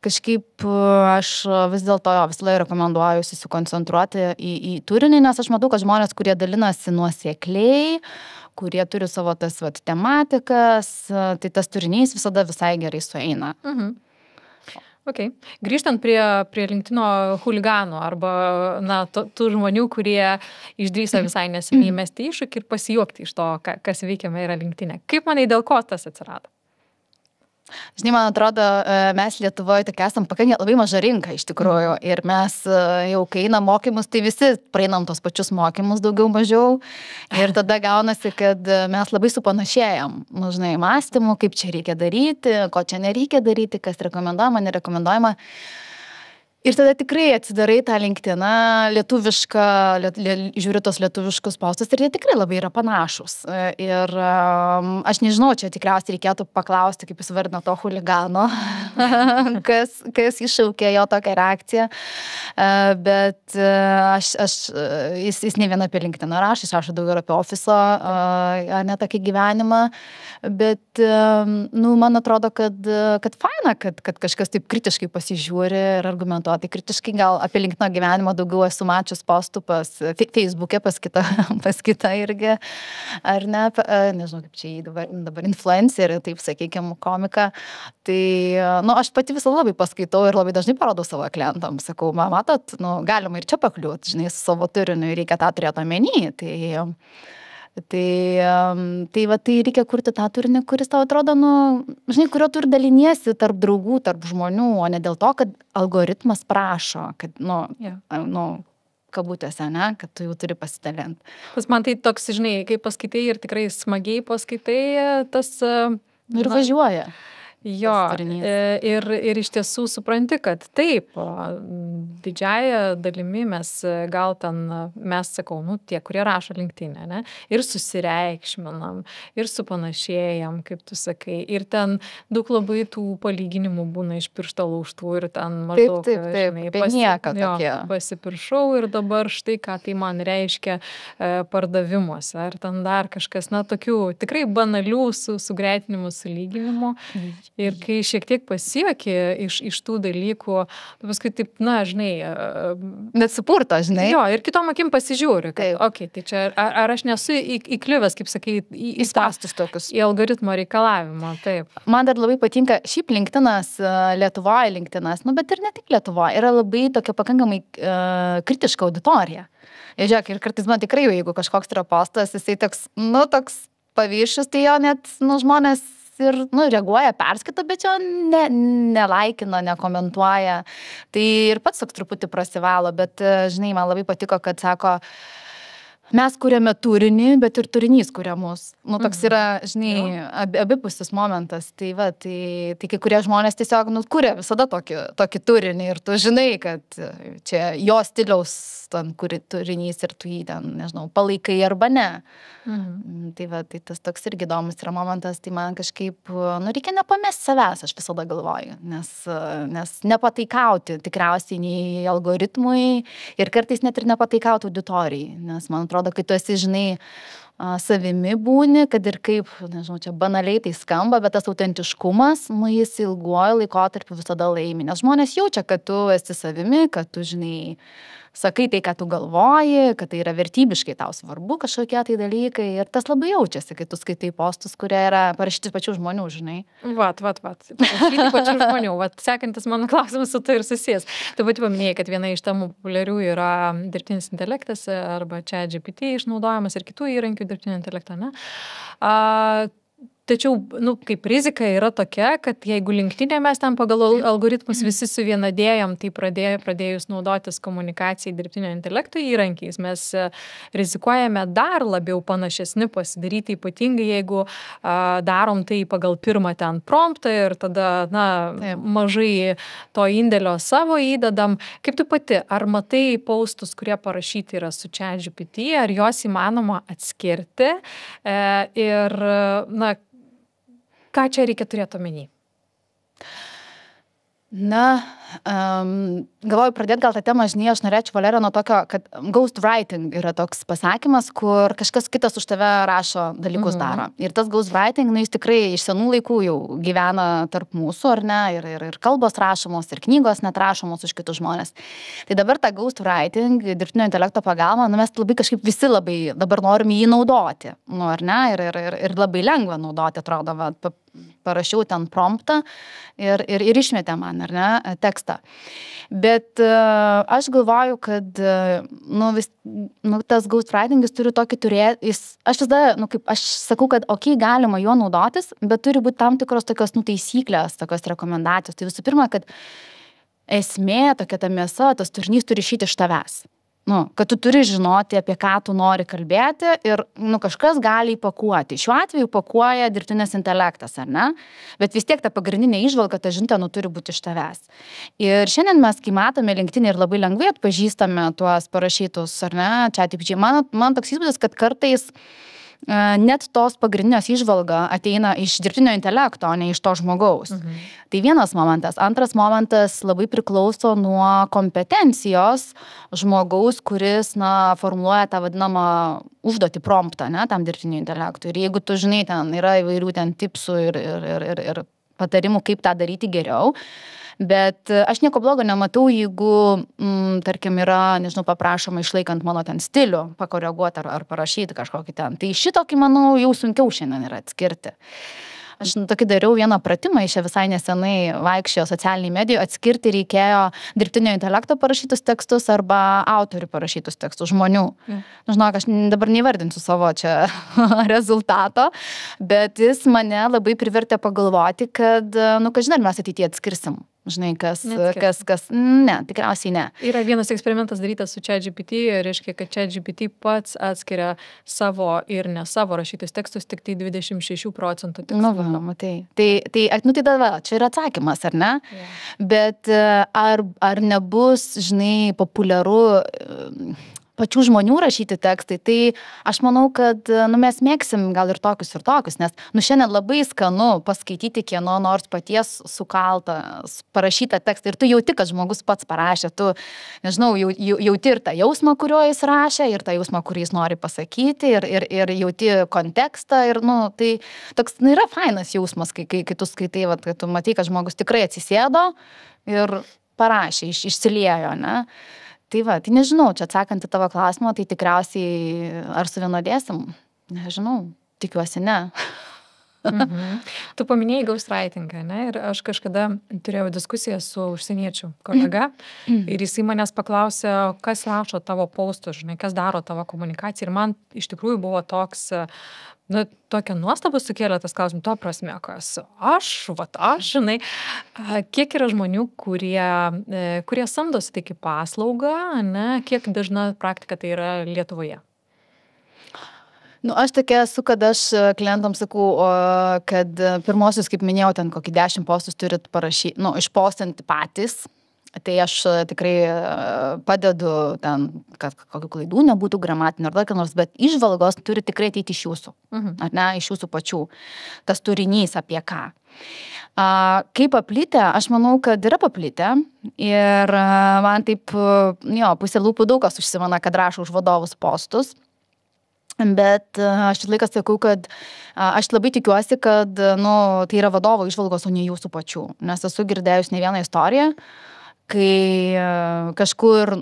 kažkaip aš vis dėlto visą laiką rekomenduoju susikoncentruoti į turinį, nes aš matau, kad žmonės, kurie dalinasi nuosekliai, kurie turi savo tas tematikas, tai tas turinys visada visai gerai sueina. Okay. Grįžtant prie LinkedIn'o chuliganų arba tų žmonių, kurie išdrįso visai neseniai mesti iššūkį ir pasijuokti iš to, kas veikiame yra LinkedIn'e. Kaip manai, dėl ko tas atsirado? Žinai, man atrodo, mes Lietuvoje tik esam pakankamai labai maža rinka iš tikrųjų ir mes jau kai einam mokymus, tai visi praeinam tos pačius mokymus daugiau mažiau ir tada gaunasi, kad mes labai supanašėjam, žinai, mąstymu, kaip čia reikia daryti, ko čia nereikia daryti, kas rekomenduojama, nerekomenduojama. Ir tada tikrai atsidarai tą LinkedIn'ą lietuvišką, žiūri tos lietuviškus postus ir jie tikrai labai yra panašus. Ir aš nežinau, čia tikriausiai reikėtų paklausti, kaip jis vardino to chuligano, kas iššaukė jo tokią reakciją. Bet jis ne vien apie LinkedIn'ą rašo, jis rašo daugiau apie ofiso, ar ne tokį gyvenimą. Bet, man atrodo, kad faina, kad kažkas taip kritiškai pasižiūri ir argumentuoja. Tai kritiškai gal apie LinkedIn'o gyvenimą daugiau esu mačius postų Facebook'e pas kitą irgi, ar ne, nežinau kaip čia dabar influencerį, taip sakykime, komiką. Tai, aš pati visą labai paskaitau ir labai dažnai parodau savo klientams. Sakau, matot, galima ir čia pakliūti, žinai, su savo turiniu, reikia tą turėti omeny. Tai reikia kurti tą turinį, kuris tau atrodo, žinai, kurio tu ir daliniesi tarp draugų, tarp žmonių, o ne dėl to, kad algoritmas prašo, kad, kabutėse, ne, kad tu jau turi pasidalinti. Man tai toks, žinai, kai paskaitai ir tikrai smagiai paskaitai, tas... Ir važiuoja. Jo, ir iš tiesų supranti, kad taip, didžiąją dalimi mes sakau, tie, kurie rašo LinkedIn, ne, ir susireikšminam, ir supanašėjam, kaip tu sakai, ir ten daug labai tų palyginimų būna iš piršto laužtų ir ten maždaug, pasipiršau ir dabar štai, ką tai man reiškia pardavimuose, ar ten dar kažkas, tokių tikrai banalių sugreitinimų, sulyginimų. Ir kai šiek tiek pasijuoki iš tų dalykų, paskui taip, net supurto, žinai. Jo, ir kitom akim pasižiūri, kad, tai čia, ar aš nesu įkliuvęs, kaip sakai, į spąstus tokius. Į algoritmo reikalavimą, taip. Man dar labai patinka, šiaip LinkedInas, Lietuvoje LinkedInas, bet ir ne tik Lietuvoje, yra labai tokia pakankamai kritiška auditorija. Ir žiūrėk, ir kartais man tikrai, jeigu kažkoks yra postas, jisai toks paviršius, tai jo net, žmonės ir, reaguoja, perskaito, bet jo nelaikina, nekomentuoja. Tai ir pats toks truputį prasivalo, bet, žinai, man labai patiko, kad sako, mes kuriame turinį, bet ir turinys kuria mus. Toks yra, žinai, abipusis momentas. Tai kai kurie žmonės tiesiog, kuria visada tokį turinį ir tu žinai, kad čia jo stiliaus kuri turinys ir tu jį ten, nežinau, palaikai arba ne. Tai tas toks irgi įdomus yra momentas, tai man kažkaip, reikia nepamesti savęs, aš visada galvoju, nes nepataikauti tikriausiai nei algoritmui ir kartais net ir nepataikauti auditorijai, nes man atrodo, kai tu esi, žinai, savimi būni, kad ir kaip, nežinau, čia banaliai tai skamba, bet tas autentiškumas, jis ilguoju laikotarpiu visada laimi, nes žmonės jaučia, kad tu esi savimi, kad tu, žinai, sakai tai, ką tu galvoji, kad tai yra vertybiškai tau svarbu kažkokie tai dalykai ir tas labai jaučiasi, kai tu skaitai postus, kurie yra parašyti pačių žmonių, žinai. Parašyti pačių žmonių. Sekantis mano klausimas su tai ir susijęs. Tu pati paminėjai, kad viena iš temų populiarių yra dirbtinis intelektas arba ChatGPT išnaudojimas ir kitų įrankių dirbtinio intelekto, ne? Tačiau, kaip rizika yra tokia, kad jeigu LinkedIn'e mes ten pagal algoritmus visi suvienodėjom, tai pradėjus naudotis komunikacijai dirbtinio intelekto įrankiais, mes rizikuojame dar labiau panašesni pasidaryti, ypatingai jeigu darom tai pagal pirmą ten promptą ir tada, mažai to indėlio savo įdedam. Kaip tu pati, ar matai postus, kurie parašyti yra su ChatGPT, ar jos įmanoma atskirti ir, ką čia reikia turėti omeny? Galvoju pradėti gal tą temą, žinai, aš norėčiau, Valerija, nuo tokio, kad ghostwriting yra toks pasakymas, kur kažkas kitas už tave rašo dalykus daro. Ir tas ghostwriting, jis tikrai iš senų laikų jau gyvena tarp mūsų, ar ne, ir kalbos rašomos, ir knygos net rašomos už kitus žmonės. Tai dabar tą ghostwriting, dirbtinio intelekto pagalbą, mes labai kažkaip visi labai dabar norim jį naudoti, ar ne, ir labai lengva naudoti, atrodo, parašiau ten promptą ir išmetė man, ar ne, tekstą. Bet aš galvoju, kad tas ghostwritingis turi tokį turėti, aš sakau, kad galima juo naudotis, bet turi būti tam tikros tokios taisyklės, tokios rekomendacijos. Tai visų pirma, kad esmė, tokia ta mėsa, tas turinys turi išeiti iš tavęs. Kad tu turi žinoti, apie ką tu nori kalbėti ir kažkas gali įpakuoti. Šiuo atveju pakuoja dirbtinis intelektas, ar ne? Bet vis tiek ta pagrindinė įžvalga, ta žinutė turi būti iš tavęs. Ir šiandien mes, kai matome LinkedIn ir labai lengvai atpažįstame tuos parašytus, ar ne, ChatGPT, man toks įspūdis, kad kartais net tos pagrindinės įžvalga ateina iš dirbtinio intelekto, o ne iš to žmogaus. Tai vienas momentas. Antras momentas labai priklauso nuo kompetencijos žmogaus, kuris, formuluoja tą vadinamą užduotį promptą, ne, tam dirbtinio intelektui. Ir jeigu tu žinai, ten yra įvairių ten tipsų ir patarimų, kaip tą daryti geriau. Bet aš nieko blogo nematau, jeigu, tarkim, yra, nežinau, paprašoma išlaikant mano ten stilių, pakoreguoti ar parašyti kažkokį ten. Tai šitokį, manau, jau sunkiau šiandien yra atskirti. Aš tokį dariau vieną pratimą, iš visai nesenai vaikščiojo socialiniai medijai, atskirti reikėjo dirbtinio intelekto parašytus tekstus arba autorių parašytus tekstus žmonių. Žinok, aš dabar neįvardinsiu savo čia rezultato, bet jis mane labai privertė pagalvoti, kad, žinai, mes ateityje atskirsim. Žinai, Ne, tikriausiai ne. Yra vienas eksperimentas darytas su ChatGPT, reiškia, kad ChatGPT pats atskiria savo ir ne savo rašytus tekstus, tik tai 26% tekstų. Matai. Tai čia yra atsakymas, ar ne? Yeah. Bet ar nebus, žinai, populiaru pačių žmonių rašyti tekstai, tai aš manau, kad mes mėgsim gal ir tokius, nes šiandien labai skanu paskaityti kieno nors paties sukaltą, parašytą tekstą ir tu jauti, kad žmogus pats parašė, tu, nežinau, jauti ir tą jausmą, kurio jis rašė, ir tą jausmą, kurį jis nori pasakyti, ir jauti kontekstą, ir, tai toks, yra fainas jausmas, kai tu skaitai, kai tu matai, kad žmogus tikrai atsisėdo ir parašė, išsiliejo, ne? Tai nežinau, čia atsakant į tavo klausimą, tai tikriausiai ar suvienodėsim, nežinau, tikiuosi ne. Tu paminėjai ghostwritingą, ne? Ir aš kažkada turėjau diskusiją su užsieniečiu kolega ir jisai manęs paklausė, kas rašo tavo postus, žinai, kas daro tavo komunikaciją. Ir man iš tikrųjų buvo toks, tokia nuostaba sukėlė tas klausimas, to prasme, kas aš, žinai, kiek yra žmonių, kurie samdosi tai kaip paslaugą, ne? Kiek dažna praktika tai yra Lietuvoje? Aš tokia esu, kad aš klientam sakau, kad pirmosius, kaip minėjau, ten kokį 10 postus turit parašyti, išpostinti patys. Tai aš tikrai padedu ten, kad kokių klaidų nebūtų gramatinių ar dar ką nors, bet įžvalgos turi tikrai ateiti iš jūsų, ar ne, iš jūsų pačių, tas turinys apie ką. Kaip paplitę, aš manau, kad yra paplitę ir man taip, pusė lūpų daug kas užsimena, kad rašo už vadovus postus. Bet aš laikas sakau, kad aš labai tikiuosi, kad tai yra vadovo įžvalgos, o ne jūsų pačių. Nes esu girdėjus ne vieną istoriją, kai kažkur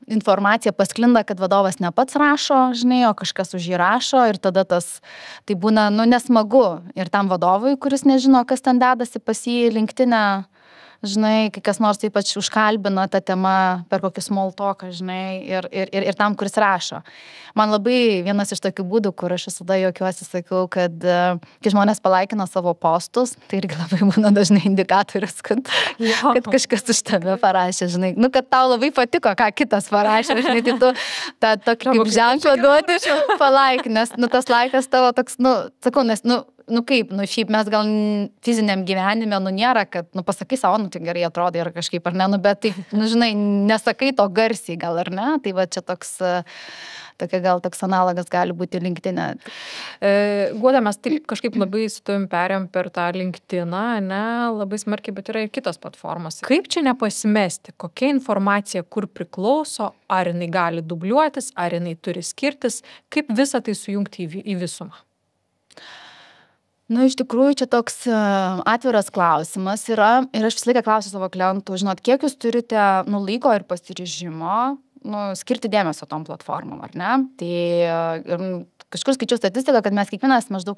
informacija pasklinda, kad vadovas ne pats rašo, žinai, o kažkas už jį rašo ir tada tai būna, nesmagu ir tam vadovui, kuris nežino, kas ten dedasi pas jį LinkedIne. Žinai, kai kas nors ypač užkalbina tą temą per kokį small talką, žinai, ir tam, kuris rašo. Man labai vienas iš tokių būdų, kur aš visada juokiuosi, sakau, kad kai žmonės palaikina savo postus, tai irgi labai būna dažnai indikatorius, kad kažkas už tave parašė, žinai, kad tau labai patiko, ką kitas parašė, žinai, tai tu tą tokį kaip ženklą duoti, palaik, nes, tas laikas tavo toks, sakau, nes, šiaip mes gal fiziniam gyvenime, nėra, kad, pasakai savo, tai gerai atrodo ir kažkaip, ar ne, bet tai, žinai, nesakai to garsiai gal, ar ne, tai čia toks analogas gali būti LinkedIn'e. Guoda, mes taip kažkaip labai su tavim perėm per tą LinkedIn'ą, ne, labai smarkiai, bet yra ir kitos platformos. Kaip čia nepasimesti, kokia informacija kur priklauso, ar jinai gali dubliuotis, ar jinai turi skirtis, kaip visą tai sujungti į visumą? Iš tikrųjų, čia toks atviras klausimas yra ir aš visą laiką klausiu savo klientų, žinot, kiek jūs turite laiko ir pasiryžimo skirti dėmesio tom platformom, ar ne? Tai kažkur skaičiau statistiką, kad mes kiekvienas maždaug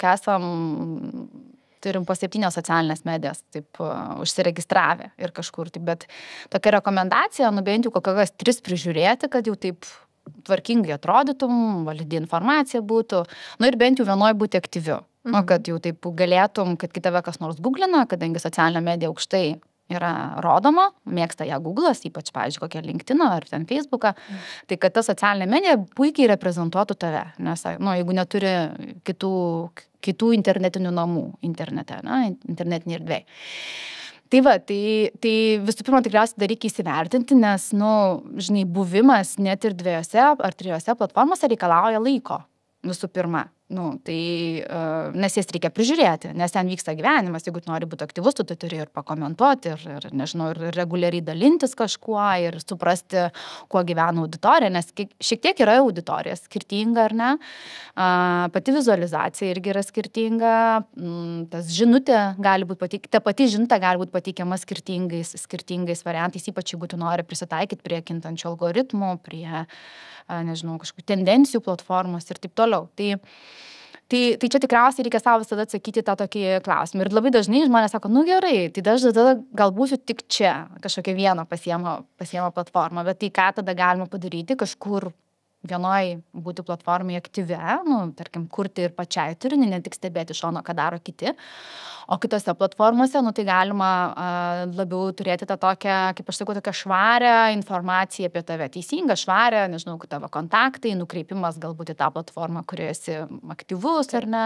turim po 7 socialinės medijas, taip užsiregistravę ir kažkur, bet tokia rekomendacija, bent jau kokias 3 prižiūrėti, kad jau taip tvarkingai atrodytum, validi informacija būtų, ir bent jau vienoj būti aktyviu. Kad jau taip galėtum, kad kitave kas nors googlina, kadangi socialinė medija aukštai yra rodoma, mėgsta ją Google'as, ypač, pavyzdžiui, kokią LinkedIn'ą ar ten Facebook'ą, tai kad ta socialinė medija puikiai reprezentuotų tave, nes, jeigu neturi kitų internetinių namų internete, internetinė erdvė. Tai visų pirma, tikriausiai dar reikia įsivertinti, nes, žinai, buvimas net ir 2 ar 3 platformose reikalauja laiko, visų pirma. Nes jas reikia prižiūrėti, nes ten vyksta gyvenimas, jeigu tu nori būti aktyvus, tu turi ir pakomentuoti, ir nežinau, ir reguliariai dalintis kažkuo, ir suprasti, kuo gyvena auditorija, nes šiek tiek yra auditorija skirtinga, ar ne, pati vizualizacija irgi yra skirtinga, tas žinutė gali būti ta pati žinutė gali būti pateikiama skirtingais variantais, ypač jeigu tu nori prisitaikyti prie kintančių algoritmų, prie nežinau, kažkokių tendencijų platformos ir taip toliau. Tai čia tikriausiai reikia savo visada atsakyti tą tokį klausimą. Ir labai dažnai žmonės sako, gerai, tai aš tada gal būsiu tik čia, kažkokią vieną pasiema platformą, bet tai ką tada galima padaryti, kažkur vienoj būti platformai aktyvi, tarkim, kurti ir pačiai turinį, ne tik stebėti šono, ką daro kiti. O kitose platformose, tai galima labiau turėti tą tokią, kaip aš sakau, tokią švarę informaciją apie tave. Teisingą, švarę, nežinau, tavo kontaktai, nukreipimas galbūt į tą platformą, kurioje esi aktyvus ar ne.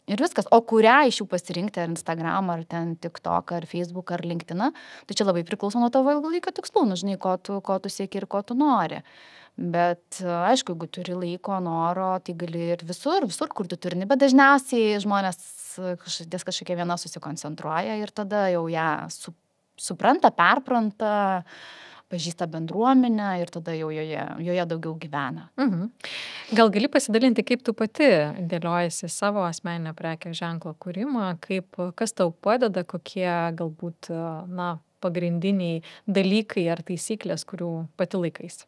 Ir viskas. O kurią iš jų pasirinkti, ar Instagram, ar ten TikTok, ar Facebook, ar LinkedIn, tai čia labai priklauso nuo tavo ilgalaikio tikslų, žinai, ko tu sieki ir ko tu nori. Bet aišku, jeigu turi laiko, noro, tai gali ir visur kurti turinį, bet dažniausiai žmonės ties kažkokia viena susikoncentruoja ir tada jau ją supranta, perpranta, pažįsta bendruomenę ir tada jau joje daugiau gyvena. Gal gali pasidalinti, kaip tu pati dėliojasi savo asmeninę prekės ženklo kūrimą, kas tau padeda, kokie galbūt pagrindiniai dalykai ar taisyklės, kurių pati laikais?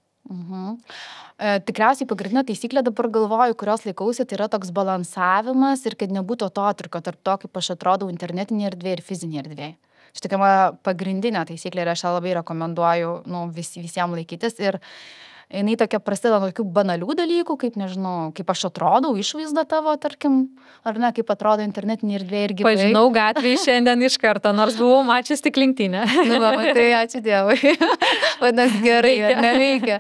Tikriausiai pagrindinė taisyklė dabar galvoju, kurios laikausi, tai yra toks balansavimas ir kad nebūtų atotrūkio tarp to, kaip aš atrodau internetinėje erdvėje ir fizinėje erdvėje. Štai tokia pagrindinė taisyklė ir aš ją labai rekomenduoju visiems laikytis. Ir jinai tokia prasideda nuo tokių banalių dalykų, kaip, nežinau, kaip aš atrodau, išvaizda tavo, tarkim, ar ne, kaip atrodo internetinė erdvė ir gyvai. Pažinau gatvėje šiandien iš karto, nors buvau mačius tik LinkedIn'e. Tai ačiū Dievui. Vadinasi, gerai, neveikia.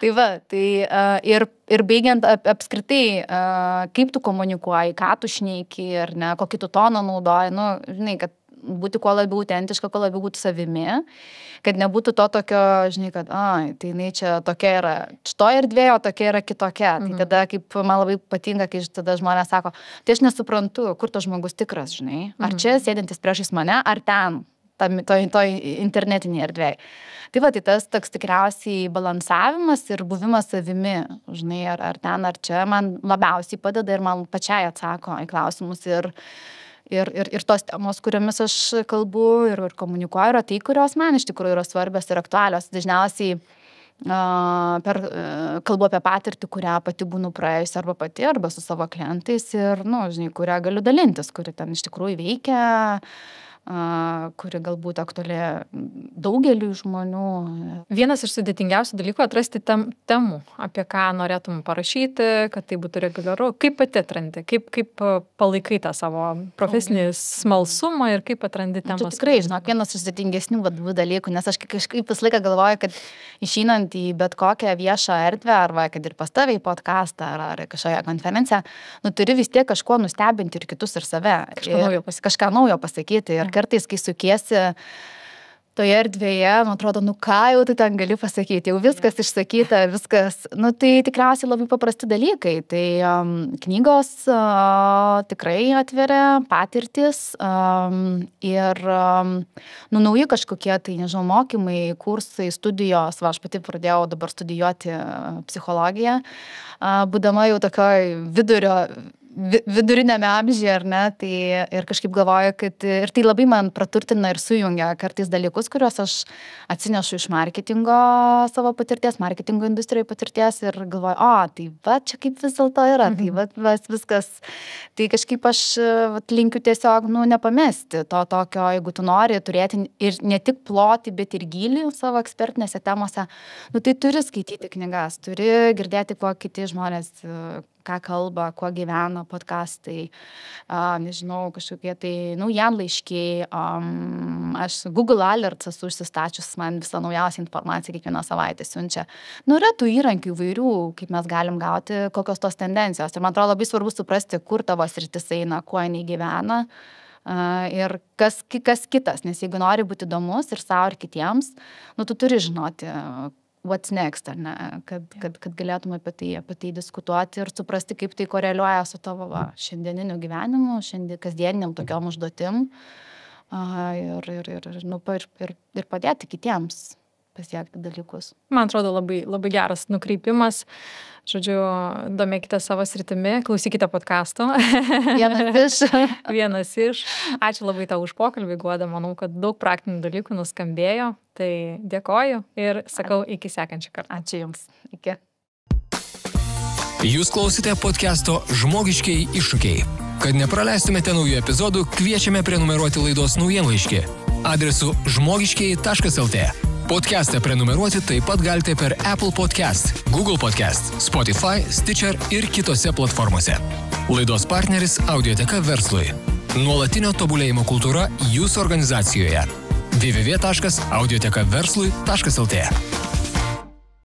Tai va, ir baigiant apskritai, kaip tu komunikuoji, ką tu šneiki, ar ne, kokį tu toną naudoji, žinai, kad būti kuo labiau autentiška, kuo labiau būti savimi, kad nebūtų to tokio, žinai, kad, tai jinai čia tokia yra, šitoje erdvėje, o tokia yra kitokia. Tai tada, kaip man labai patinka, kai tada žmonės sako, tai aš nesuprantu, kur tas žmogus tikras, žinai, ar čia sėdintis priešais mane, ar ten, toj internetinėje erdvėje. Tai va, tai tas toks tikriausiai balansavimas ir buvimas savimi, žinai, ar ten, ar čia, man labiausiai padeda ir man pačiai atsako į klausimus ir tos temos, kuriomis aš kalbu ir komunikuoju, yra tai, kurios man iš tikrųjų yra svarbios ir aktualios. Dažniausiai kalbu apie patirtį, kurią pati būnu praėjusi arba su savo klientais ir, žinai, kurią galiu dalintis, kuri ten iš tikrųjų veikia, kuri galbūt aktuali daugeliui žmonių. Vienas iš sudėtingiausių dalykų atrasti temų, apie ką norėtum parašyti, kad tai būtų reguliaru. Kaip pati atrandi, kaip palaikai tą savo profesinį smalsumą ir kaip atrandi temas? Čia tikrai, žinok, vienas iš sudėtingesnių dalykų, nes aš kažkaip visą laiką galvoju, kad išeinant į bet kokią viešą erdvę, arba kad ir pas tave į podcastą, ar kažkokią konferenciją, turi vis tiek kažkuo nustebinti ir kitus ir save. Kažką naujo pasakyti. Ir kartais, kai sukiesi toje erdvėje, man atrodo, ką jau tu ten gali pasakyti, jau viskas išsakyta, viskas, tai tikriausiai labai paprasti dalykai. Tai knygos tikrai atveria patirtis ir nauji kažkokie, tai nežinau, mokymai, kursai, studijos, aš pati pradėjau dabar studijuoti psichologiją, būdama jau tokioj vidurinėme amžiuje, ar ne, tai ir kažkaip galvoju, kad ir tai labai man praturtina ir sujungia kartais dalykus, kuriuos aš atsinešu iš marketingo savo patirties, marketingo industrijai patirties ir galvoju, tai va, čia kaip vis dėlto yra, tai va, viskas, tai kažkaip aš linkiu tiesiog, nepamesti to tokio, jeigu tu nori turėti ir ne tik ploti, bet ir gilį savo ekspertinėse temose, tai turi skaityti knygas, turi girdėti, kuo kiti žmonės ką kalba, kuo gyvena podcastai, nežinau, kažkokie tai naujienlaiškiai, aš Google Alerts esu užsistačius, man visą naujausią informaciją kiekvieną savaitę siunčia. Yra tų įrankių įvairių, kaip mes galim gauti, kokios tos tendencijos. Ir man atrodo labai svarbu suprasti, kur tavo sritis eina, kuo jinai gyvena ir kas kitas, nes jeigu nori būti įdomus ir savo ir kitiems, tu turi žinoti, what's next, ar ne, kad galėtume apie tai diskutuoti ir suprasti, kaip tai koreliuoja su tavo šiandieniniu gyvenimu, kasdieniniam tokiom užduotim ir padėti kitiems pasiekti dalykus. Man atrodo labai, labai geras nukreipimas. Žodžiu, domėkite savo sritimi, klausykite podcasto. Vienas iš. Ačiū labai tau už pokalbį, Guoda. Manau, kad daug praktinių dalykų nuskambėjo. Tai dėkoju ir sakau iki sekančio karto. Ačiū Jums. Iki. Jūs klausite podcasto Žmogiškieji iššūkiai. Kad nepraleistumėte naujų epizodų, kviečiame prenumeruoti laidos naujienlaiškį adresu žmogiškieji.lt. Podcast'ą prenumeruoti taip pat galite per Apple Podcast, Google Podcast, Spotify, Stitcher ir kitose platformose. Laidos partneris Audioteka verslui. Nuolatinio tobulėjimo kultūra jūsų organizacijoje. www.audiotekaverslui.lt